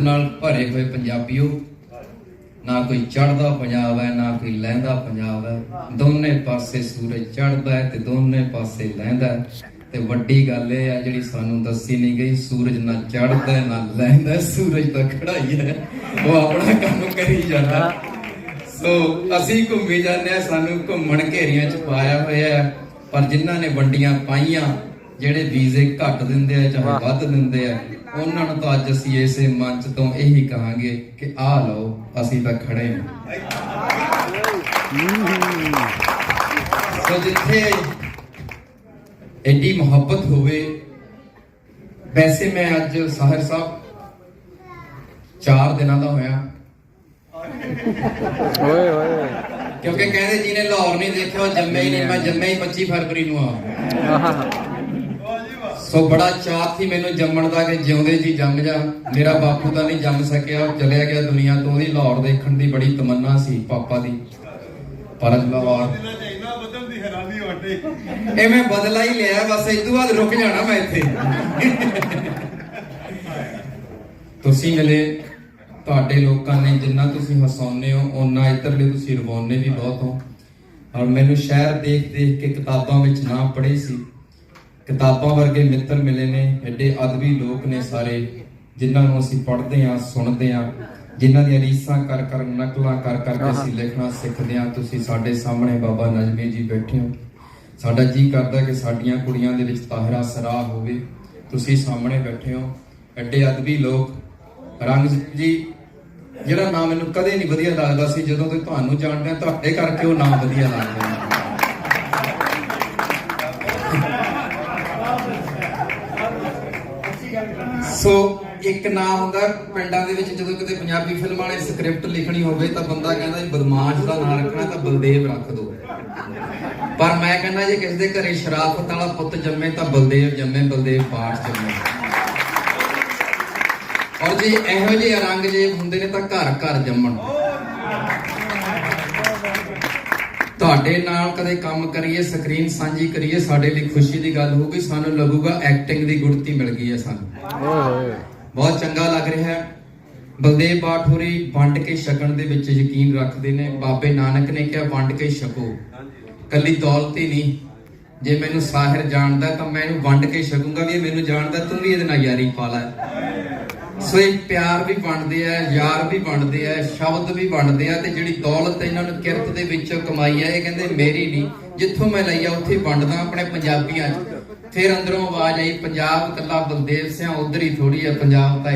नाल भरे हुए पंजाबियों, ना कोई चढ़दा पंजाब है ना कोई लहंदा पंजाब है। दोने पासे सूरज चढ़दा है ते दोने पासे लहंदा है। ते वड्डी गल ये है जिहड़ी सानू दसी नहीं गई, सूरज ना चढ़दा है ना लहंदा, सूरज तो खड़ा ही है, वो अपना काम करी जांदा। सो असीं घूमी जाने, सानू घूमण घेरियां च पाया होया है। पर जिन्हां ने वंडियां पाईयां, ਜਿਹੜੇ ਵੀਜ਼ੇ ਘੱਟ ਦਿੰਦੇ ਆ ਚਾਹੇ ਵੱਧ ਦਿੰਦੇ ਆ, ਉਹਨਾਂ ਨੂੰ ਤਾਂ ਅੱਜ ਅਸੀਂ ਇਸੇ ਮੰਚ ਤੋਂ ਇਹੀ ਕਹਾਂਗੇ ਕਿ ਆ ਲਓ, ਅਸੀਂ ਤਾਂ ਖੜੇ ਹਾਂ। ਸੋ ਜਿੱਥੇ ਐਡੀ ਮੁਹੱਬਤ ਹੋਵੇ, ਵੈਸੇ ਮੈਂ ਅੱਜ ਸਾਹਿਰ ਸਾਹਿਬ 4 ਦਿਨਾਂ ਦਾ ਹੋਇਆ, ਓਏ ਓਏ, ਕਿਉਂਕਿ ਕਹਿੰਦੇ ਜਿਹਨੇ ਲਾਹੌਰ ਨਹੀਂ ਦੇਖਿਆ ਉਹ ਜੰਮੇ ਹੀ ਨਹੀਂ। ਮੈਂ ਜੰਮੇ ਹੀ 25 ਫਰਵਰੀ ਨੂੰ ਆ। ਸੋ ਬੜਾ ਚਾਅ ਸੀ ਮੈਨੂੰ ਜੰਮਣ ਦਾ ਕਿ ਜਿਉਂਦੇ ਜੀ ਜੰਮ ਜਾ। ਮੇਰਾ ਬਾਪੂ ਤਾਂ ਨਹੀਂ ਜੰਮ ਸਕਿਆ, ਉਹ ਚਲਿਆ ਗਿਆ ਦੁਨੀਆ ਤੋਂ। ਉਹਦੀ ਲਾਹੌਰ ਦੇਖਣ ਦੀ ਬੜੀ ਤਮੰਨਾ ਸੀ ਪਾਪਾ ਦੀ, ਪਰ ਲਾਹੌਰ ਇਹ ਮੈਂ ਬਦਲਾ ਹੀ ਲਿਆ। ਬਸ ਇਸ ਤੋਂ ਬਾਅਦ ਰੁਕ ਜਾਣਾ ਮੈਂ ਇੱਥੇ। ਤੁਸੀਂ ਮਿਲੇ, ਤੁਹਾਡੇ ਲੋਕਾਂ ਨੇ ਜਿੰਨਾ ਤੁਸੀਂ ਹਸਾਉਂਦੇ ਹੋ ਓਨਾ ਇੱਧਰਲੇ ਤੁਸੀਂ ਰਵਾਉਂਦੇ ਵੀ ਬਹੁਤ ਹੋ। ਔਰ ਮੈਨੂੰ ਸ਼ਹਿਰ ਦੇਖ ਦੇਖ ਕੇ ਕਿਤਾਬਾਂ ਵਿੱਚ ਨਾ ਪੜ੍ਹੇ ਸੀ, ਕਿਤਾਬਾਂ ਵਰਗੇ ਮਿੱਤਰ ਮਿਲੇ ਨੇ, ਐਡੇ ਅਦਬੀ ਲੋਕ ਨੇ ਸਾਰੇ, ਜਿਨ੍ਹਾਂ ਨੂੰ ਅਸੀਂ ਪੜ੍ਹਦੇ ਹਾਂ, ਸੁਣਦੇ ਹਾਂ, ਜਿਨ੍ਹਾਂ ਦੀਆਂ ਰੀਸਾਂ ਕਰ ਕਰ ਨਕਲਾਂ ਕਰ ਕਰਕੇ ਅਸੀਂ ਲਿਖਣਾ ਸਿੱਖਦੇ ਹਾਂ। ਤੁਸੀਂ ਸਾਡੇ ਸਾਹਮਣੇ ਬਾਬਾ ਨਜ਼ਮੀ ਜੀ ਬੈਠੇ ਹੋ। ਸਾਡਾ ਜੀ ਕਰਦਾ ਕਿ ਸਾਡੀਆਂ ਕੁੜੀਆਂ ਦੇ ਵਿੱਚ ਤਾਹਿਰਾ ਸਰਾਹ ਹੋਵੇ। ਤੁਸੀਂ ਸਾਹਮਣੇ ਬੈਠੇ ਹੋ, ਐਡੇ ਅਦਬੀ ਲੋਕ। ਰੰਗ ਜੀ ਜਿਹੜਾ ਨਾਮ ਮੈਨੂੰ ਕਦੇ ਨਹੀਂ ਵਧੀਆ ਲੱਗਦਾ ਸੀ, ਜਦੋਂ ਤੋਂ ਤੁਹਾਨੂੰ ਜਾਣਦਾ ਤੁਹਾਡੇ ਕਰਕੇ ਉਹ ਨਾਮ ਵਧੀਆ ਲੱਗਦਾ। ਸੋ ਇੱਕ ਨਾਂ ਹੁੰਦਾ ਪਿੰਡਾਂ ਦੇ ਵਿੱਚ, ਜਦੋਂ ਕਿਤੇ ਪੰਜਾਬੀ ਫਿਲਮਾਂ ਵਾਲੇ ਸਕ੍ਰਿਪਟ ਲਿਖਣੀ ਹੋਵੇ ਤਾਂ ਬੰਦਾ ਕਹਿੰਦਾ ਜੀ ਬਦਮਾਸ਼ ਦਾ ਨਾਂ ਰੱਖਣਾ ਤਾਂ ਬਲਦੇਵ ਰੱਖ ਦੋ। ਪਰ ਮੈਂ ਕਹਿੰਦਾ ਜੇ ਕਿਸੇ ਦੇ ਘਰੇ ਸ਼ਰਾਫਤ ਵਾਲਾ ਪੁੱਤ ਜੰਮੇ ਤਾਂ ਬਲਦੇਵ ਜੰਮੇ, ਬਲਦੇਵ ਪਾਠ ਜੰਮੇ। ਔਰ ਜੇ ਇਹੋ ਜਿਹੇ ਰੰਗ ਜੇ ਹੁੰਦੇ ਨੇ ਤਾਂ ਘਰ ਘਰ ਜੰਮਣ। ਤੁਹਾਡੇ ਨਾਲ ਕਦੇ ਕੰਮ ਕਰੀਏ, ਸਕਰੀਨ ਸਾਂਝੀ ਕਰੀਏ, ਸਾਡੇ ਲਈ ਖੁਸ਼ੀ ਦੀ ਗੱਲ ਹੋਊਗੀ। ਸਾਨੂੰ ਲੱਗੂਗਾ ਐਕਟਿੰਗ ਦੀ ਗੁੜਤੀ ਮਿਲ ਗਈ ਹੈ ਸਾਨੂੰ, ਬਹੁਤ ਚੰਗਾ ਲੱਗ ਰਿਹਾ ਹੈ। ਬਲਦੇਵ ਬਾਠ ਹੋਰੀ ਵੰਡ ਕੇ ਛਕਣ ਦੇ ਵਿੱਚ ਯਕੀਨ ਰੱਖਦੇ ਨੇ। ਬਾਬੇ ਨਾਨਕ ਨੇ ਕਿਹਾ ਵੰਡ ਕੇ ਛਕੋ, ਕੱਲੀ ਦੌਲਤ ਹੀ ਨਹੀਂ। ਜੇ ਮੈਨੂੰ ਸਾਹਿਰ ਜਾਣਦਾ ਤਾਂ ਮੈਂ ਇਹਨੂੰ ਵੰਡ ਕੇ ਛਕੂੰਗਾ, ਵੀ ਇਹ ਮੈਨੂੰ ਜਾਣਦਾ, ਤੂੰ ਵੀ ਇਹਦੇ ਨਾਲ ਯਾਰੀ ਪਾ ਲੈ। ਸੋ ਇਹ ਪਿਆਰ ਵੀ ਬਣਦੇ ਆ, ਯਾਰ ਵੀ ਬਣਦੇ ਆ, ਸ਼ਬਦ ਵੀ ਬਣਦੇ ਆ। ਤੇ ਜਿਹੜੀ ਦੌਲਤ ਇਹਨਾਂ ਨੂੰ ਕਿਰਤ ਦੇ ਵਿੱਚੋਂ ਕਮਾਈ ਆ, ਇਹ ਕਹਿੰਦੇ ਮੇਰੀ ਨਹੀਂ, ਜਿੱਥੋਂ ਮੈਂ ਲਈ ਆ ਉੱਥੇ ਵੰਡਦਾ ਆਪਣੇ ਪੰਜਾਬੀਆਂ 'ਚ। ਫਿਰ ਅੰਦਰੋਂ ਆਵਾਜ਼ ਆਈ, ਪੰਜਾਬ ਕੱਲਾ ਬਲਦੇਵ ਸਿਆਂ ਉਧਰ ਹੀ ਥੋੜੀ ਆ, ਪੰਜਾਬ ਤਾਂ